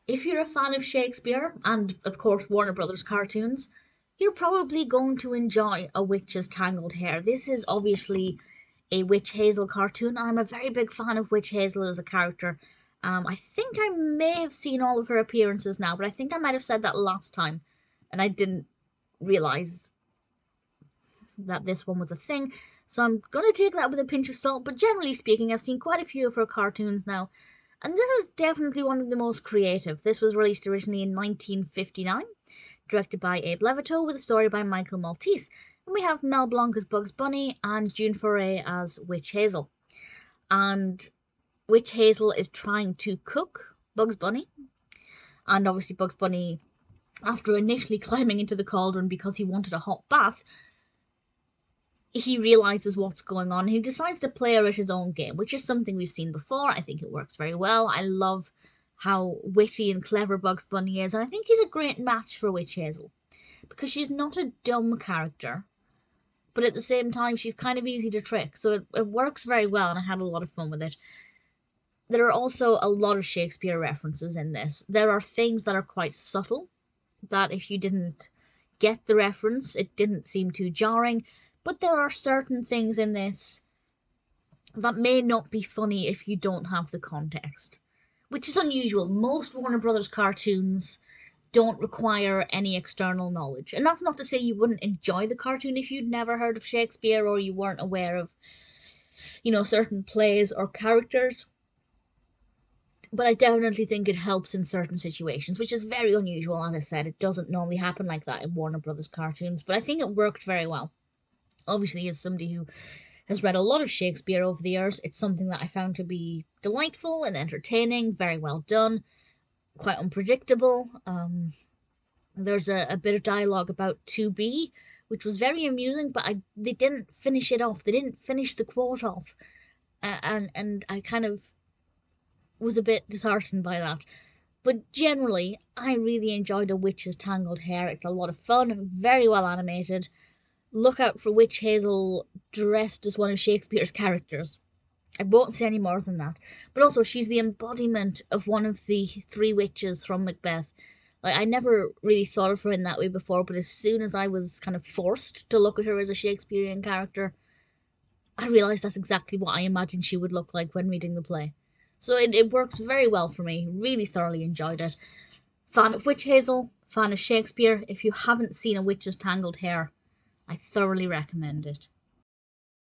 If you're a fan of Shakespeare and, of course, Warner Brothers cartoons, you're probably going to enjoy A Witch's Tangled Hair. This is obviously a Witch Hazel cartoon, and I'm a very big fan of Witch Hazel as a character. I think I may have seen all of her appearances now, but I think I might have said that last time, and I didn't realize that this one was a thing. So I'm gonna take that with a pinch of salt, but generally speaking, I've seen quite a few of her cartoons now, and this is definitely one of the most creative. This was released originally in 1959, directed by Abe Levitow, with a story by Michael Maltese. And we have Mel Blanc as Bugs Bunny and June Foray as Witch Hazel. And Witch Hazel is trying to cook Bugs Bunny, and obviously Bugs Bunny, after initially climbing into the cauldron because he wanted a hot bath, he realizes what's going on. He decides to play her at his own game, which is something we've seen before. I think it works very well. I love how witty and clever Bugs Bunny is, and I think he's a great match for Witch Hazel because she's not a dumb character, but at the same time she's kind of easy to trick, so it works very well, and I had a lot of fun with it. There are also a lot of Shakespeare references in this. There are things that are quite subtle, that if you didn't get the reference, it didn't seem too jarring, but there are certain things in this that may not be funny if you don't have the context, which is unusual. Most Warner Brothers cartoons don't require any external knowledge, and that's not to say you wouldn't enjoy the cartoon if you'd never heard of Shakespeare or you weren't aware of, certain plays or characters. But I definitely think it helps in certain situations, which is very unusual. As I said, it doesn't normally happen like that in Warner Brothers cartoons, but I think it worked very well. Obviously, as somebody who has read a lot of Shakespeare over the years, it's something that I found to be delightful and entertaining, very well done, quite unpredictable. There's a bit of dialogue about to be, which was very amusing, but they didn't finish it off. They didn't finish the quote off, and I kind of was a bit disheartened by that. But generally, I really enjoyed A Witch's Tangled Hair. It's a lot of fun, very well animated. Look out for Witch Hazel dressed as one of Shakespeare's characters. I won't say any more than that. But also, she's the embodiment of one of the three witches from Macbeth. Like, I never really thought of her in that way before, but as soon as I was kind of forced to look at her as a Shakespearean character, I realised that's exactly what I imagined she would look like when reading the play. So it works very well for me. Really thoroughly enjoyed it. Fan of Witch Hazel, fan of Shakespeare. If you haven't seen A Witch's Tangled Hair, I thoroughly recommend it.